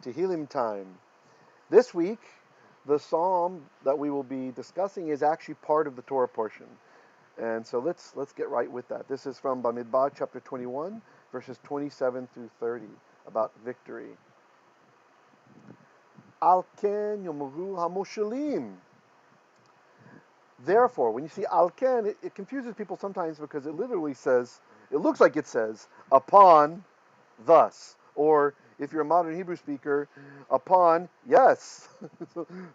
Tehillim time. This week, the psalm that we will be discussing is actually part of the Torah portion. And so let's get right with that. This is from Bamidbar chapter 21, verses 27 through 30, about victory. Al ken yomaru hamoshalim. Therefore, when you see al ken, it confuses people sometimes because it literally says, it looks like it says, upon, thus. Or if you're a modern Hebrew speaker, upon, yes.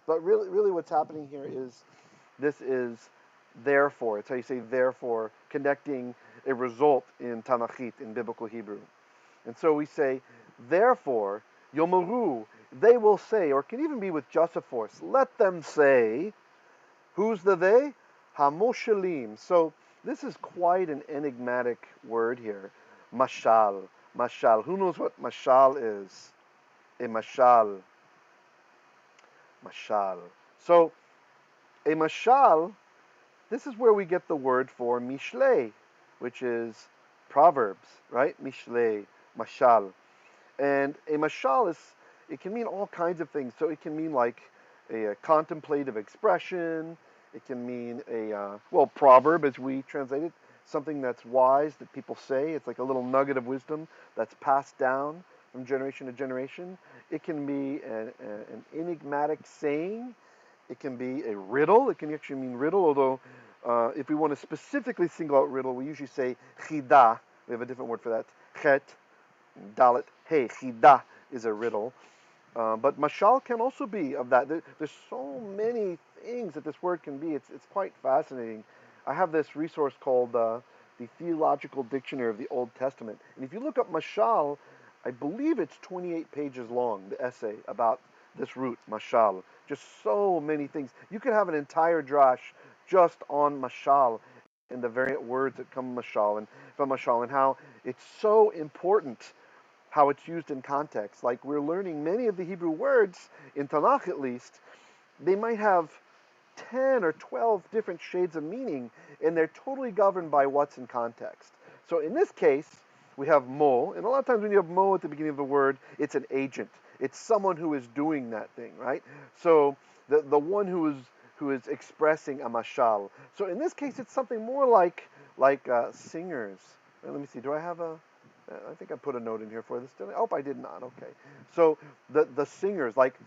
But really what's happening here is, this is therefore. It's how you say therefore, connecting a result in Tanachit, in biblical Hebrew. And so we say, therefore, yomaru, they will say, or it can even be with just a force, let them say. Who's the they? Hamoshalim. So this is quite an enigmatic word here. Mashal. Mashal. Who knows what mashal is? A mashal. Mashal. So a mashal, this is where we get the word for mishlei, which is Proverbs, right? Mishlei, mashal. And a mashal it can mean all kinds of things. So it can mean like a contemplative expression. It can mean a proverb, as we translate it, something that's wise that people say. It's like a little nugget of wisdom that's passed down from generation to generation. It can be an enigmatic saying. It can be a riddle. It can actually mean riddle, although if we want to specifically single out riddle, we usually say chida. We have a different word for that. Chet, dalet, hey, chida is a riddle. But mashal can also be of that. There's so many things that this word can be. It's quite fascinating. I have this resource called the Theological Dictionary of the Old Testament. And if you look up mashal, I believe it's 28 pages long, the essay about this root, mashal. Just so many things. You could have an entire drash just on mashal and the variant words that come from mashal and how it's so important how it's used in context. Like we're learning many of the Hebrew words, in Tanakh at least, they might have 10 or 12 different shades of meaning, and they're totally governed by what's in context. So in this case, we have mo, and a lot of times when you have mo at the beginning of the word, it's an agent. It's someone who is doing that thing, right? So the one who is expressing a mashal. So in this case, it's something more like singers. Let me see, do I have I think I put a note in here for this. Oh, I did not. Okay. So the singers, like,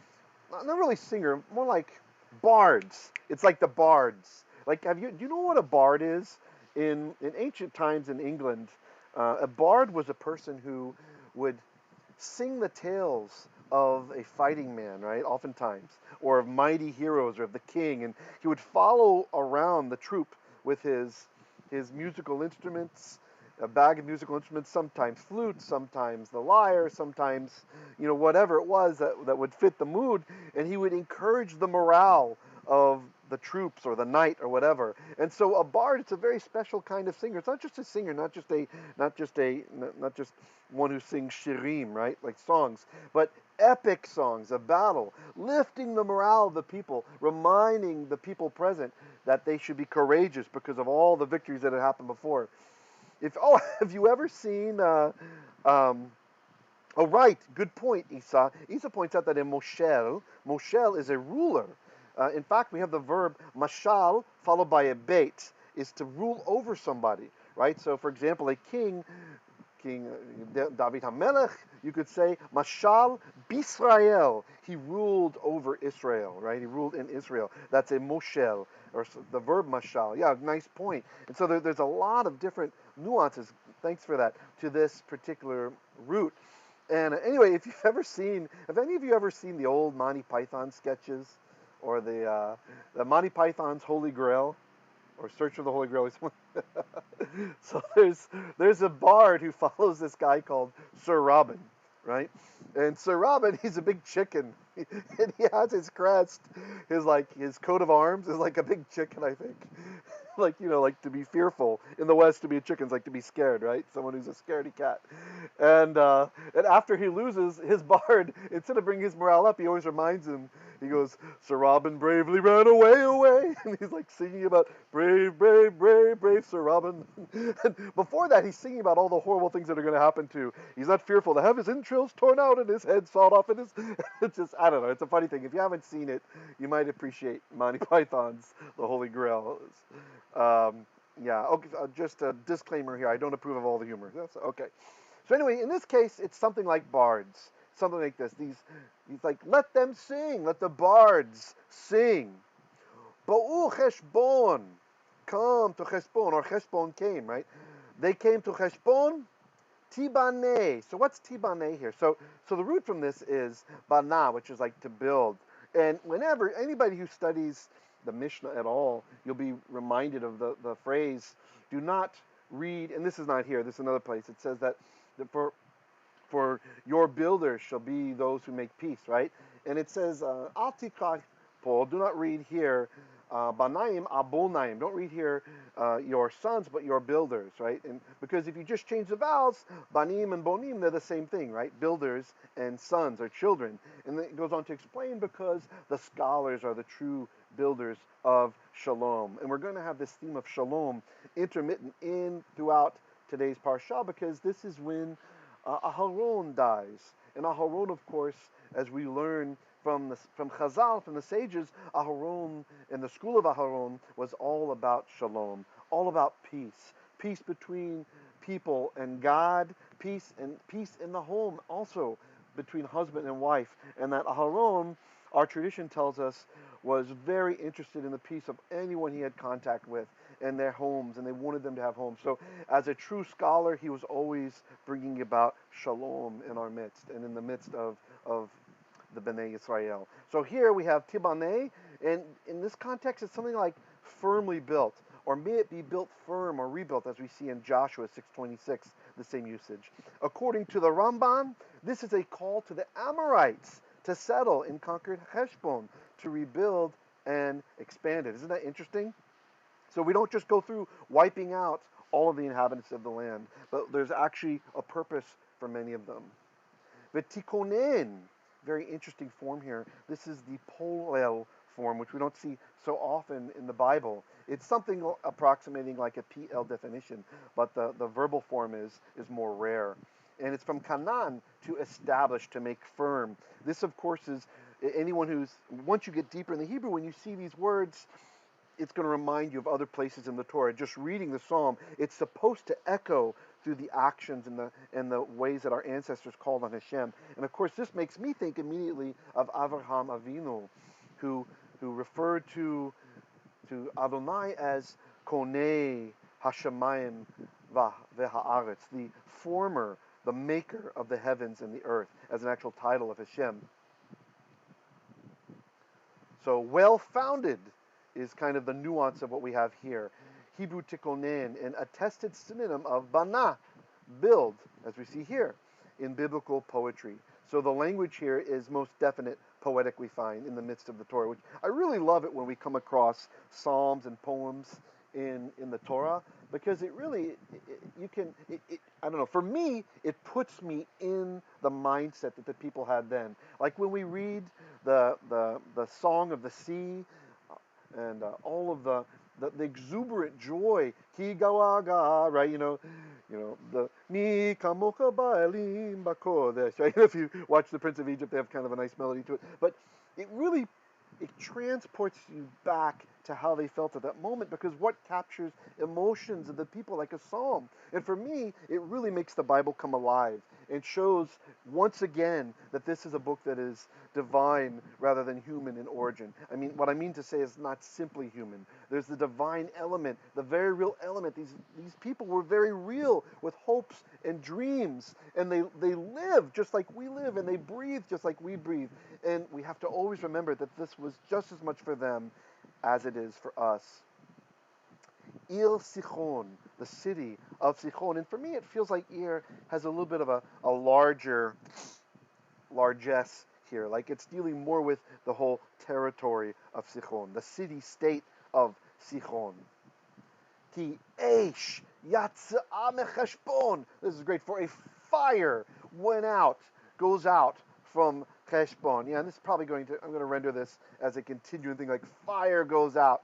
not really singer, more like bards. It's like the bards. Like, do you know what a bard is? In ancient times in England, a bard was a person who would sing the tales of a fighting man, right? Oftentimes, or of mighty heroes, or of the king, and he would follow around the troop with his musical instruments, a bag of musical instruments, sometimes flute, sometimes the lyre, sometimes, whatever it was that would fit the mood, and he would encourage the morale of the troops or the knight or whatever. And so a bard, it's a very special kind of singer. It's not just a singer, not just one who sings shirim, right? Like songs, but epic songs of battle, lifting the morale of the people, reminding the people present that they should be courageous because of all the victories that had happened before. Have you ever seen? Oh, right, good point, Isa. Isa points out that in moshel is a ruler. In fact, we have the verb mashal followed by a beit, is to rule over somebody, right? So, for example, a King David HaMelech, you could say mashal b'Israel. He ruled over Israel, right? He ruled in Israel. That's a moshel, or the verb mashal. Yeah, nice point. And so there's a lot of different nuances. Thanks for that, to this particular root. And anyway, have any of you ever seen the old Monty Python sketches, or the Monty Python's Holy Grail, or Search for the Holy Grail? So there's a bard who follows this guy called Sir Robin, right? And Sir Robin, he's a big chicken, and he has his crest, his coat of arms is like a big chicken, I think. Like to be fearful. In the West, to be a chicken is like to be scared, right? Someone who's a scaredy cat. And after he loses, his bard, instead of bringing his morale up, he always reminds him, he goes, Sir Robin bravely ran away, away. And he's like singing about brave, brave, brave, brave Sir Robin. And before that, he's singing about all the horrible things that are going to happen to. He's not fearful to have his entrails torn out and his head sawed off. And it's just, I don't know. It's a funny thing. If you haven't seen it, you might appreciate Monty Python's The Holy Grail. Yeah, okay, just a disclaimer here. I don't approve of all the humor. That's okay. So anyway, in this case, it's something like bards. Something like this. He's like, let them sing. Let the bards sing. Bo'u Cheshbon. Come to Cheshbon, or Cheshbon came, right? They came to Cheshbon. Tibane. So what's Tibane here? So the root from this is bana, which is like to build. And whenever anybody who studies the Mishnah at all, you'll be reminded of the phrase, do not read, and this is not here, this is another place. It says that for your builders shall be those who make peace, right? And it says, Al tikach Paul, do not read here, Banaim Abonaim. Don't read here your sons, but your builders, right? And because if you just change the vowels, Banim and Bonim, they're the same thing, right? Builders and sons are children. And then it goes on to explain because the scholars are the true builders of shalom. And we're going to have this theme of shalom intermittent in throughout today's parsha because this is when Aharon dies. And Aharon, of course, as we learn from Chazal, from the sages, Aharon and the school of Aharon was all about shalom, all about peace, peace between people and God, peace in the home, also between husband and wife. And that Aharon, our tradition tells us, was very interested in the peace of anyone he had contact with and their homes, and they wanted them to have homes. So as a true scholar, he was always bringing about shalom in our midst and in the midst of the Bnei Yisrael. So here we have Tibaneh, and in this context it's something like firmly built, or may it be built firm or rebuilt, as we see in Joshua 6:26, the same usage. According to the Ramban, this is a call to the Amorites to settle in conquered Heshbon, to rebuild and expand it. Isn't that interesting? So we don't just go through wiping out all of the inhabitants of the land, but there's actually a purpose for many of them. V'tikonen, very interesting form here. This is the polel form, which we don't see so often in the Bible. It's something approximating like a PL definition, but the verbal form is more rare. And it's from kanan, to establish, to make firm. This, of course, is anyone who's, once you get deeper in the Hebrew, when you see these words, it's going to remind you of other places in the Torah. Just reading the psalm, it's supposed to echo through the actions and the ways that our ancestors called on Hashem. And of course, this makes me think immediately of Avraham Avinu, who referred to Adonai as Konei Hashemayim V'Haaretz, the former, the maker of the heavens and the earth, as an actual title of Hashem. So well-founded is kind of the nuance of what we have here. Hebrew tikonen, an attested synonym of bana, build, as we see here in biblical poetry. So the language here is most definite poetic, we find in the midst of the Torah, which I really love it when we come across psalms and poems in the Torah, because it really, I don't know, for me, it puts me in the mindset that the people had then. Like when we read the Song of the Sea, and all of the exuberant joy, ki gawaga, right? You know, the mi kamocha ba'elim bakodesh, right? If you watch The Prince of Egypt, they have kind of a nice melody to it, but it transports you back to how they felt at that moment, because what captures emotions of the people like a psalm. And for me, it really makes the Bible come alive and shows once again that this is a book that is divine rather than human in origin. I mean, what I mean to say is not simply human. There's the divine element, the very real element. These people were very real, with hopes and dreams, and they live just like we live, and they breathe just like we breathe. And we have to always remember that this was just as much for them as it is for us. Ir Sichon, the city of Sichon. And for me, it feels like Ir has a little bit of a largesse here. Like it's dealing more with the whole territory of Sichon, the city-state of Sichon. Ki Eish Yatza'a Mecheshbon. This is great. For a fire goes out from Cheshbon. Yeah, and this is probably I'm going to render this as a continuing thing, like fire goes out.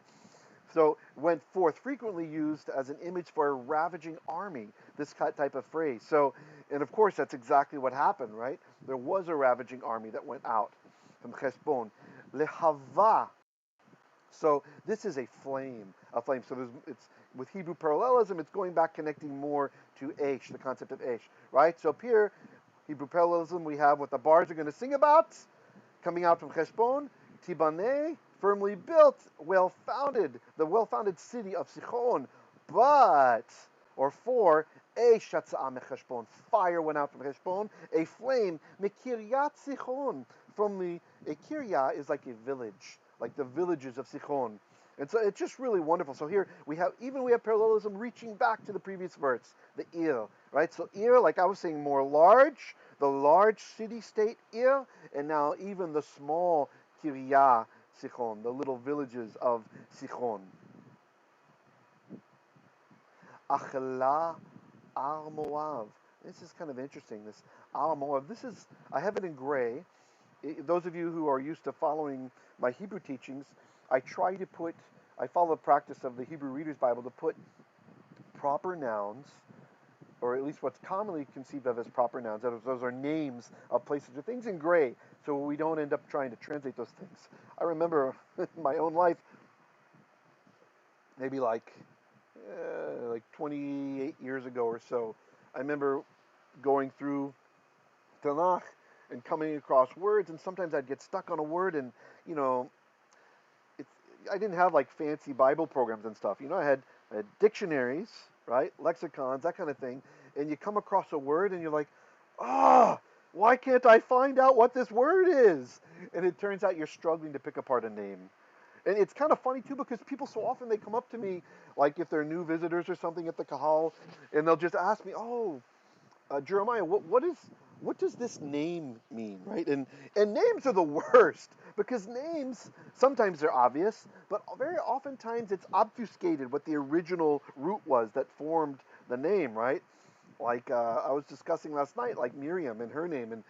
So went forth, frequently used as an image for a ravaging army, this type of phrase. So, and of course, that's exactly what happened, right? There was a ravaging army that went out from Cheshbon. Lehava. So this is a flame, a flame. So it's with Hebrew parallelism, it's going back, connecting more to Aish, the concept of Aish, right? So up here, Hebrew parallelism, we have what the bars are going to sing about, coming out from Cheshbon, Tibaneh, firmly built, well-founded, the well-founded city of Sichon, but, or for, Eish yatzah mecheshbon, fire went out from Cheshbon, a flame, mekiryat Sichon, from a kirya is like a village, like the villages of Sichon. And so it's just really wonderful. So here we have parallelism reaching back to the previous verse, the Ir, right? So Ir, like I was saying, more large, the large city-state Ir, and now even the small Kiryah Sichon, the little villages of Sichon. Achela Al Moav. This is kind of interesting, this Al Moav. I have it in gray. Those of you who are used to following my Hebrew teachings, I follow the practice of the Hebrew Reader's Bible to put proper nouns, or at least what's commonly conceived of as proper nouns, those are names of places or things, in gray, so we don't end up trying to translate those things. I remember in my own life, maybe like 28 years ago or so, I remember going through Tanakh and coming across words, and sometimes I'd get stuck on a word, and you know, I didn't have like fancy Bible programs and stuff. I had dictionaries, right, lexicons, that kind of thing, and you come across a word, and you're like, why can't I find out what this word is? And it turns out you're struggling to pick apart a name. And it's kind of funny too, because people so often, they come up to me, like if they're new visitors or something at the Kahal, and they'll just ask me, Jeremiah, what does this name mean, right? And names are the worst, because names, sometimes they're obvious, but very oftentimes it's obfuscated what the original root was that formed the name, right? Like I was discussing last night, like Miriam and her name, and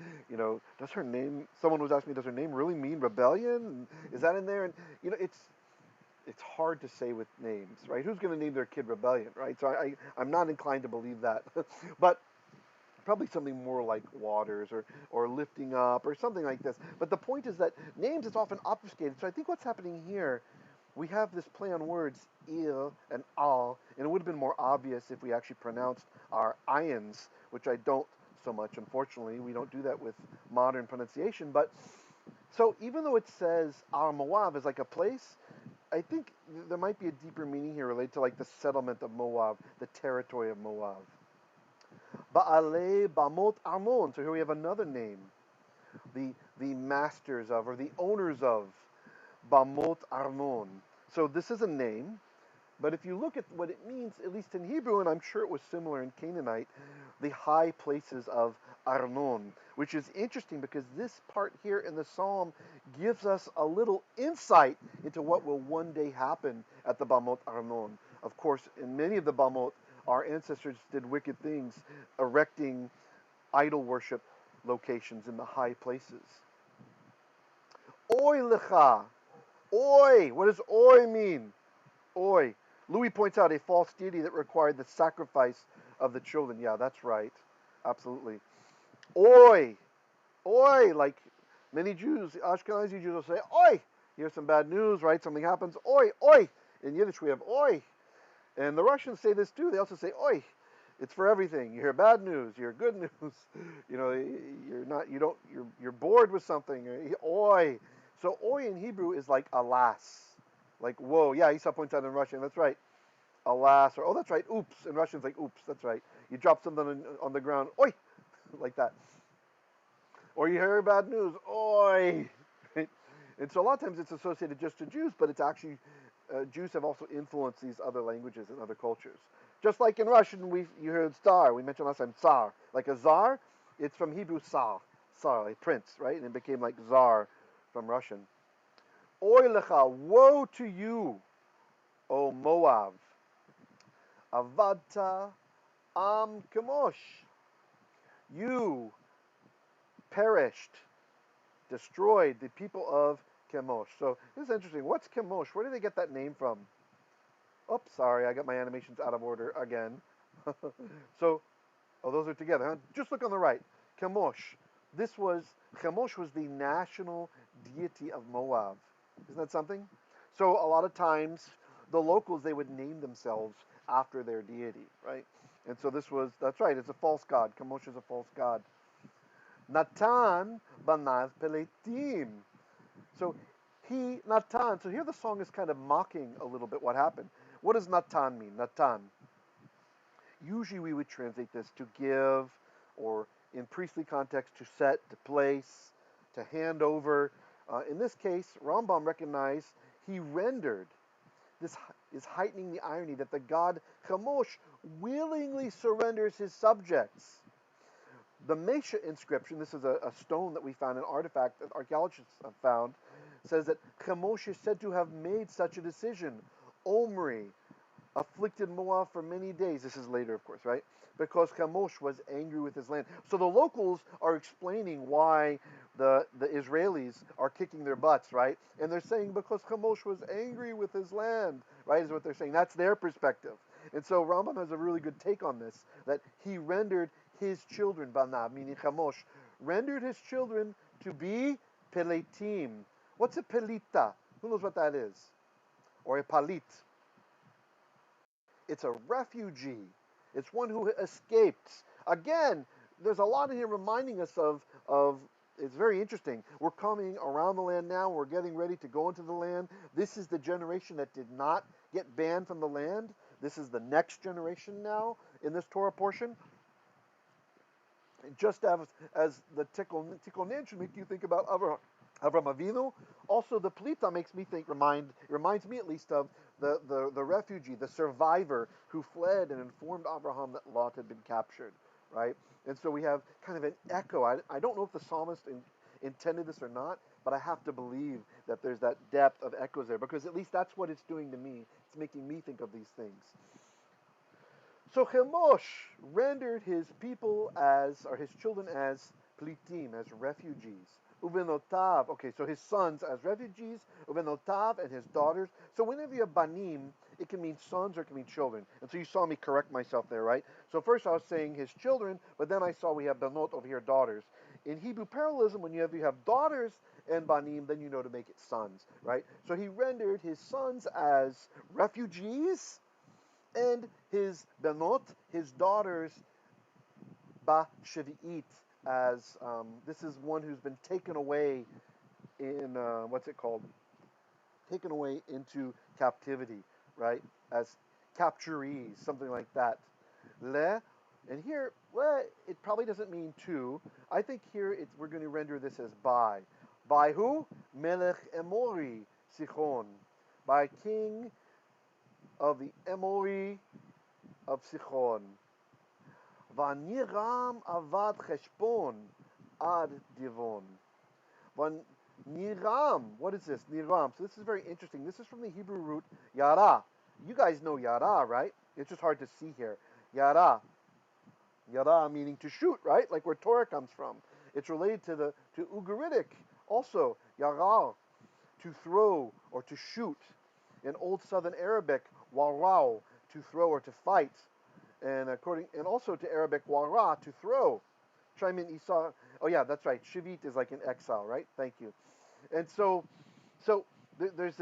does her name? Someone was asking me, does her name really mean rebellion? Is that in there? And it's hard to say with names, right? Who's going to name their kid Rebellion, right? So I'm not inclined to believe that, but probably something more like waters or lifting up or something like this. But the point is that names is often obfuscated. So I think what's happening here, we have this play on words, il and al, and it would have been more obvious if we actually pronounced our ayans, which I don't so much, unfortunately. We don't do that with modern pronunciation. But so even though it says Al Moab is like a place, I think there might be a deeper meaning here related to like the settlement of Moab, the territory of Moab. Ba'alei Bamot Armon. So here we have another name. The masters of, or the owners of, Bamot Arnon. So this is a name, but if you look at what it means, at least in Hebrew, and I'm sure it was similar in Canaanite, the high places of Arnon, which is interesting because this part here in the psalm gives us a little insight into what will one day happen at the Bamot Arnon. Of course, in many of the Bamot, our ancestors did wicked things, erecting idol worship locations in the high places. Oy lecha. Oy. What does oy mean? Oy. Louis points out a false deity that required the sacrifice of the children. Yeah, that's right. Absolutely. Oy. Oy. Like many Jews, Ashkenazi Jews will say, oy. Here's some bad news, right? Something happens. Oy. Oy. In Yiddish we have oy. And the Russians say this too. They also say, oi, it's for everything. You hear bad news, you hear good news. You're bored with something. Oi. So oi in Hebrew is like alas. Like, whoa. Yeah, Isa points out in Russian. That's right. Alas. Or, oh, that's right. Oops. In Russian, it's like, oops. That's right. You drop something on the ground. Oi. Like that. Or you hear bad news. Oi. Right? And so a lot of times it's associated just to Jews, but it's actually Jews have also influenced these other languages and other cultures. Just like in Russian, you heard tsar. We mentioned last time tsar. Like a czar, it's from Hebrew tsar, like prince, right? And it became like czar from Russian. Oy lecha, woe to you, O Moab. Avadta Chemosh. You perished destroyed the people of Chemosh. So this is interesting. What's Chemosh? Where did they get that name from? Oops, sorry, I got my animations out of order again. So, oh, those are together, huh? Just look on the right. Chemosh. Chemosh was the national deity of Moab. Isn't that something? So a lot of times, the locals, they would name themselves after their deity, right? And so that's right, it's a false god. Chemosh is a false god. Natan banav peletim. So so here the song is kind of mocking a little bit what happened. What does Natan mean? Natan. Usually we would translate this to give, or in priestly context, to set, to place, to hand over. In this case, Rambam recognized he rendered. This is heightening the irony that the god Chemosh willingly surrenders his subjects. The Mesha inscription, this is a stone that we found, an artifact that archaeologists have found, says that Chemosh is said to have made such a decision. Omri afflicted Moab for many days. This is later, of course, right? Because Chemosh was angry with his land. So the locals are explaining why the Israelis are kicking their butts, right? And they're saying because Chemosh was angry with his land, right, is what they're saying. That's their perspective. And so Rambam has a really good take on this, that he rendered his children, Banav, meaning Chemosh, rendered his children to be Peletim. What's a Pelita? Who knows what that is? Or a Palit? It's a refugee. It's one who escaped. Again, there's a lot in here reminding us of it's very interesting. We're coming around the land now. We're getting ready to go into the land. This is the generation that did not get banned from the land. This is the next generation now in this Torah portion. Just as the Tikkunin should make you think about Avram Avinu. Also, the Plita makes me think, reminds me at least of the refugee, the survivor who fled and informed Abraham that Lot had been captured, right? And so we have kind of an echo. I don't know if the psalmist intended this or not, but I have to believe that there's that depth of echoes there, because at least that's what it's doing to me. It's making me think of these things. So Chemosh rendered his people or his children as plitim, as refugees. Uvenotav, okay, so his sons as refugees, Uvenotav, and his daughters. So whenever you have banim, it can mean sons or it can mean children. And so you saw me correct myself there, right? So first I was saying his children, but then I saw we have benot over here, daughters. In Hebrew parallelism, when you have daughters and banim, then you know to make it sons, right? So he rendered his sons as refugees, and his benot, his daughters, ba shvi'it, as this is one who's been taken away in what's it called? Taken away into captivity, right? As capturees, something like that. Le, and here le, it probably doesn't mean to. I think here we're going to render this as by. By who? Melech Emori Sichon, by king of the Emori of Sichon. Vaniram avad cheshbon ad divon. Niram, what is this? Niram. So this is very interesting. This is from the Hebrew root yara. You guys know yara, right? It's just hard to see here. Yara. Yara meaning to shoot, right? Like where Torah comes from. It's related to Ugaritic. Also, yara, to throw or to shoot. In Old Southern Arabic, warau, to throw or to fight. And also to Arabic, wara, to throw. Shaimin Isa. Oh yeah, that's right. Shivit is like in exile, right? Thank you. And so there's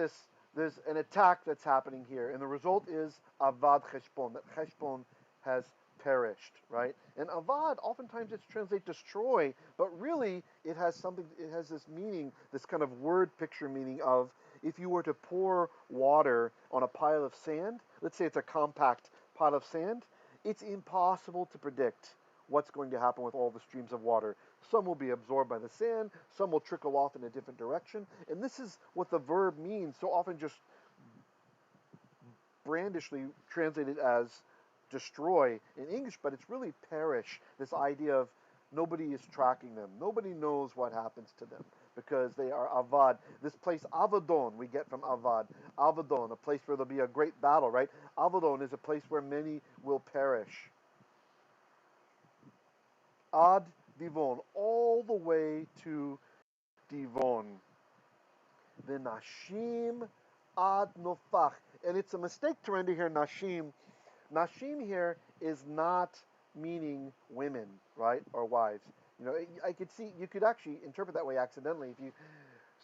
an attack that's happening here, and the result is avad cheshbon. That cheshbon has perished, right? And avad, oftentimes it's translated destroy, but really it has this meaning, this kind of word picture meaning of if you were to pour water on a pile of sand, let's say it's a compact pile of sand, it's impossible to predict what's going to happen with all the streams of water. Some will be absorbed by the sand, some will trickle off in a different direction, and this is what the verb means, so often just brandishly translated as destroy in English, but it's really perish, this idea of nobody is tracking them. Nobody knows what happens to them because they are avad. This place, Avadon, we get from avad. Avadon, a place where there'll be a great battle, right? Avadon is a place where many will perish. Ad Divon, all the way to tivon. V'nashim ad nofach. And it's a mistake to render here nashim. Nashim here is not meaning women, right, or wives. You know, I could see you could actually interpret that way accidentally if you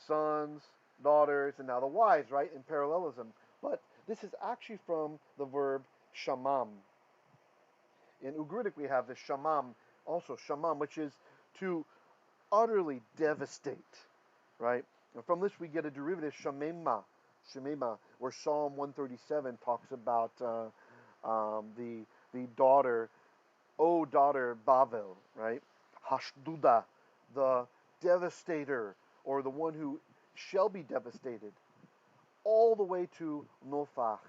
sons, daughters, and now the wives, right, in parallelism. But this is actually from the verb shamam. In Ugaritic we have the shamam, also shamam, which is to utterly devastate, right? And from this we get a derivative shemema, where Psalm 137 talks about the daughter, O daughter Bavel, right? Hashduda, the devastator, or the one who shall be devastated, all the way to Nofach,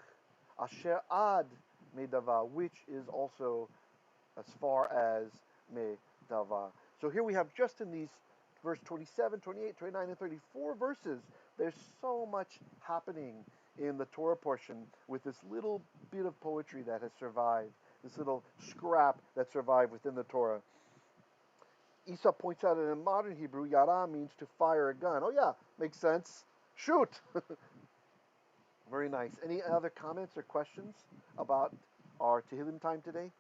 Asher ad Medava, which is also as far as Medava. So here we have just in these verse 27, 28, 29, and 34 verses, there's so much happening in the Torah portion with this little bit of poetry that has survived, this little scrap that survived within the Torah. Isa points out that in modern Hebrew, yara means to fire a gun. Oh yeah, makes sense. Shoot! Very nice. Any other comments or questions about our Tehillim time today?